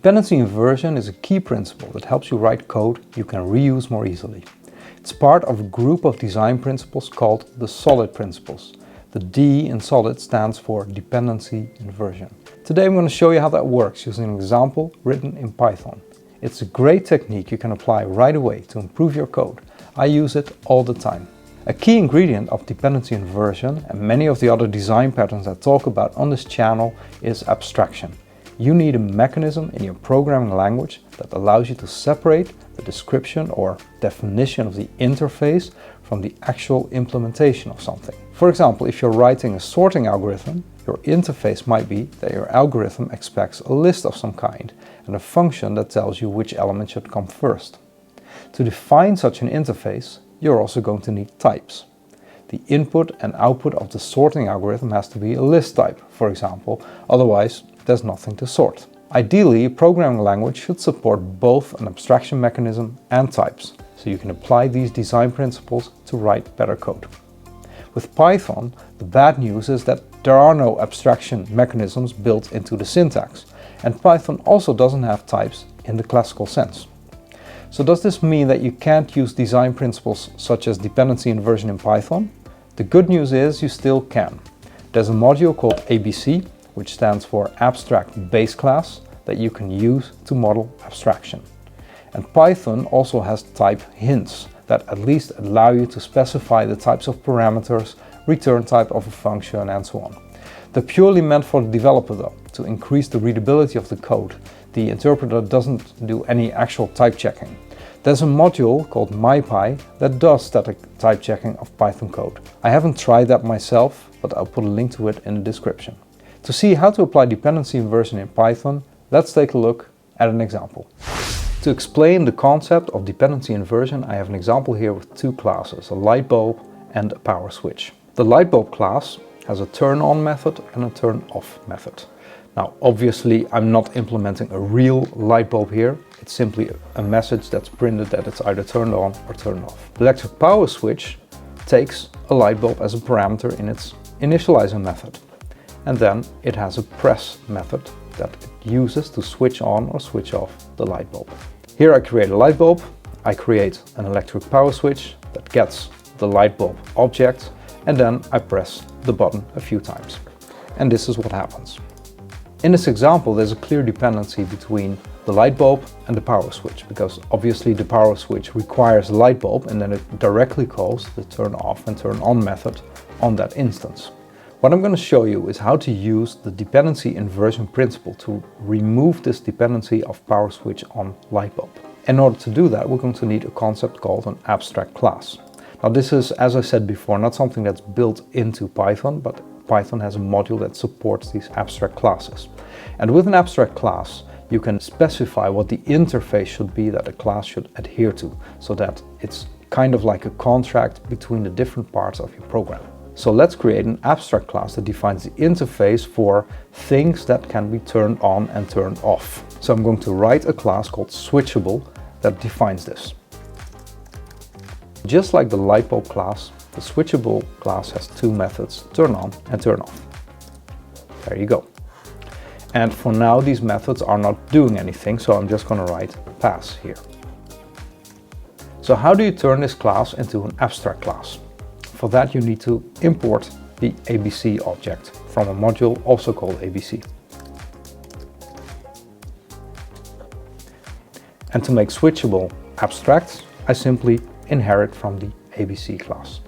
Dependency inversion is a key principle that helps you write code you can reuse more easily. It's part of a group of design principles called the solid principles. The D in solid stands for dependency inversion. Today I'm going to show you how that works using an example written in Python. It's a great technique you can apply right away to improve your code. I use it all the time. A key ingredient of dependency inversion and many of the other design patterns I talk about on this channel is abstraction. You need a mechanism in your programming language that allows you to separate the description or definition of the interface from the actual implementation of something. For example, if you're writing a sorting algorithm, your interface might be that your algorithm expects a list of some kind and a function that tells you which element should come first. To define such an interface, you're also going to need types. The input and output of the sorting algorithm has to be a list type, for example, otherwise there's nothing to sort. Ideally, a programming language should support both an abstraction mechanism and types, so you can apply these design principles to write better code. With Python, the bad news is that there are no abstraction mechanisms built into the syntax, and Python also doesn't have types in the classical sense. So does this mean that you can't use design principles such as dependency inversion in Python? The good news is you still can. There's a module called ABC, which stands for Abstract Base Class, that you can use to model abstraction. And Python also has type hints that at least allow you to specify the types of parameters, return type of a function, and so on. They're purely meant for the developer though, to increase the readability of the code. The interpreter doesn't do any actual type checking. There's a module called MyPy that does static type checking of Python code. I haven't tried that myself, but I'll put a link to it in the description. To see how to apply dependency inversion in Python, let's take a look at an example. To explain the concept of dependency inversion, I have an example here with two classes, a light bulb and a power switch. The light bulb class has a turn on method and a turn off method. Now obviously I'm not implementing a real light bulb here, it's simply a message that's printed that it's either turned on or turned off. The electric power switch takes a light bulb as a parameter in its initializer method. And then it has a press method that it uses to switch on or switch off the light bulb. Here I create a light bulb, I create an electric power switch that gets the light bulb object, and then I press the button a few times. And this is what happens. In this example, there's a clear dependency between the light bulb and the power switch, because obviously the power switch requires a light bulb and then it directly calls the turn off and turn on method on that instance. What I'm going to show you is how to use the dependency inversion principle to remove this dependency of power switch on light bulb. In order to do that, we're going to need a concept called an abstract class. Now this is, as I said before, not something that's built into Python, but Python has a module that supports these abstract classes. And with an abstract class, you can specify what the interface should be that a class should adhere to, so that it's kind of like a contract between the different parts of your program. So let's create an abstract class that defines the interface for things that can be turned on and turned off. So I'm going to write a class called switchable that defines this. Just like the light bulb class, the switchable class has two methods, turn on and turn off. There you go. And for now these methods are not doing anything, so I'm just going to write pass here. So how do you turn this class into an abstract class? For that you need to import the ABC object from a module also called ABC. And to make switchable abstract, I simply inherit from the ABC class.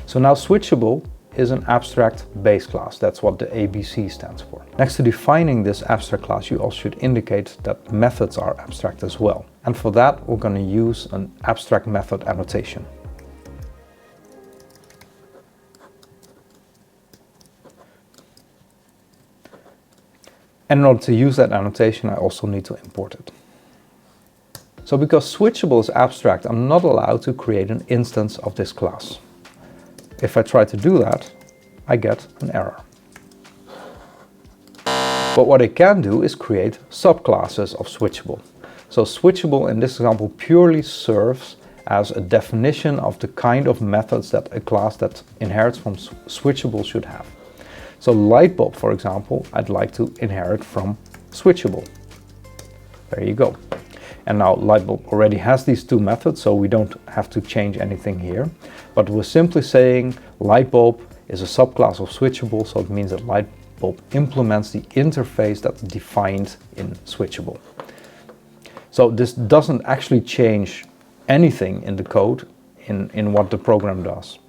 So now switchable is an abstract base class. That's what the ABC stands for. Next to defining this abstract class, you also should indicate that methods are abstract as well. And for that, we're going to use an abstract method annotation. And in order to use that annotation, I also need to import it. So because switchable is abstract, I'm not allowed to create an instance of this class. If I try to do that, I get an error. But what I can do is create subclasses of switchable. So switchable in this example purely serves as a definition of the kind of methods that a class that inherits from switchable should have. So light bulb, for example, I'd like to inherit from switchable. There you go. And now lightbulb already has these two methods, so we don't have to change anything here. But we're simply saying lightbulb is a subclass of switchable, so it means that lightbulb implements the interface that's defined in switchable. So this doesn't actually change anything in the code in what the program does.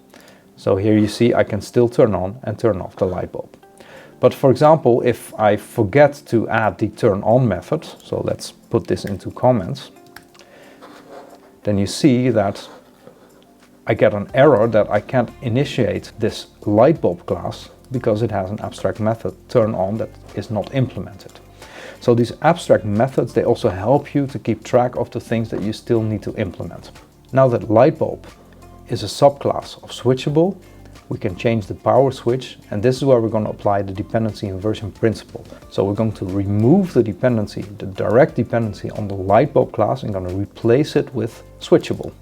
So here you see I can still turn on and turn off the light bulb. But for example, if I forget to add the turn on method, so let's put this into comments, then you see that I get an error that I can't initiate this light bulb class because it has an abstract method turn on that is not implemented. So these abstract methods, they also help you to keep track of the things that you still need to implement. Now that lightbulb is a subclass of switchable, we can change the power switch, and this is where we're going to apply the dependency inversion principle. So we're going to remove the dependency, the direct dependency on the lightbulb class, and going to replace it with switchable.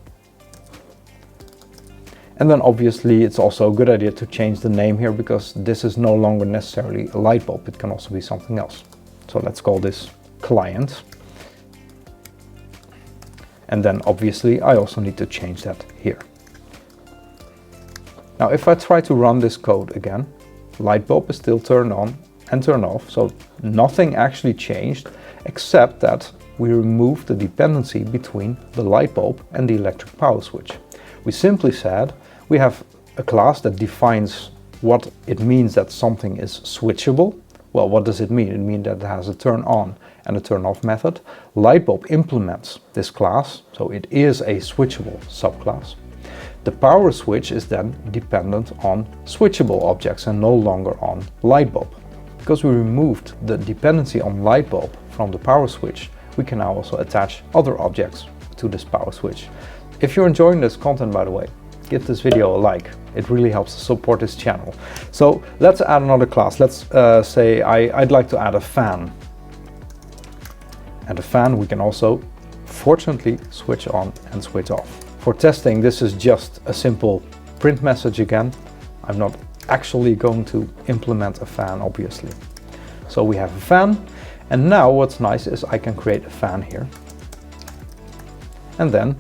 And then obviously it's also a good idea to change the name here, because this is no longer necessarily a lightbulb, it can also be something else. So let's call this client. And then obviously I also need to change that here. Now if I try to run this code again, lightbulb is still turned on and turned off, so nothing actually changed except that we removed the dependency between the lightbulb and the electric power switch. We simply said we have a class that defines what it means that something is switchable. Well, what does it mean? It means that it has a turn on and a turn off method. Lightbulb implements this class, so it is a switchable subclass. The power switch is then dependent on switchable objects and no longer on lightbulb. Because we removed the dependency on lightbulb from the power switch, we can now also attach other objects to this power switch. If you're enjoying this content, by the way, give this video a like. It really helps to support this channel. So let's add another class. Let's say I'd like to add a fan. And a fan we can also, fortunately, switch on and switch off. For testing, this is just a simple print message again. I'm not actually going to implement a fan, obviously. So we have a fan, and now what's nice is I can create a fan here. And then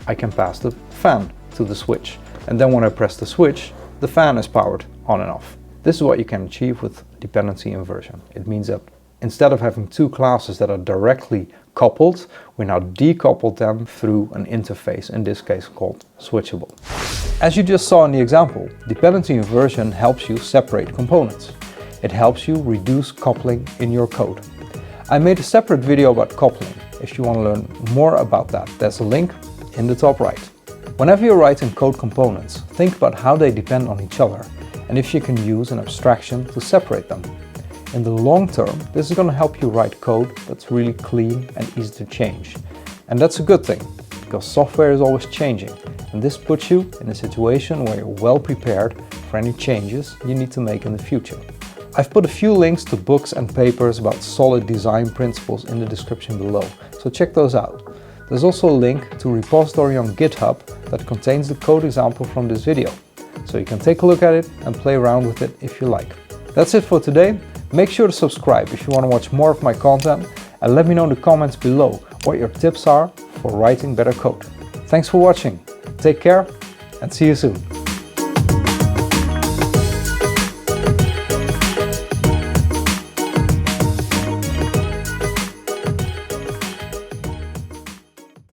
I can pass the fan to the switch. And then when I press the switch, the fan is powered on and off. This is what you can achieve with dependency inversion. It means that instead of having two classes that are directly coupled, we now decouple them through an interface, in this case called switchable. As you just saw in the example, dependency inversion helps you separate components. It helps you reduce coupling in your code. I made a separate video about coupling. If you want to learn more about that, there's a link in the top right. Whenever you're writing code components, think about how they depend on each other and if you can use an abstraction to separate them. In the long term, this is going to help you write code that's really clean and easy to change. And that's a good thing, because software is always changing, and this puts you in a situation where you're well prepared for any changes you need to make in the future. I've put a few links to books and papers about solid design principles in the description below, so check those out. There's also a link to a repository on GitHub that contains the code example from this video, so you can take a look at it and play around with it if you like. That's it for today. Make sure to subscribe if you want to watch more of my content, and let me know in the comments below what your tips are for writing better code. Thanks for watching, take care, and see you soon.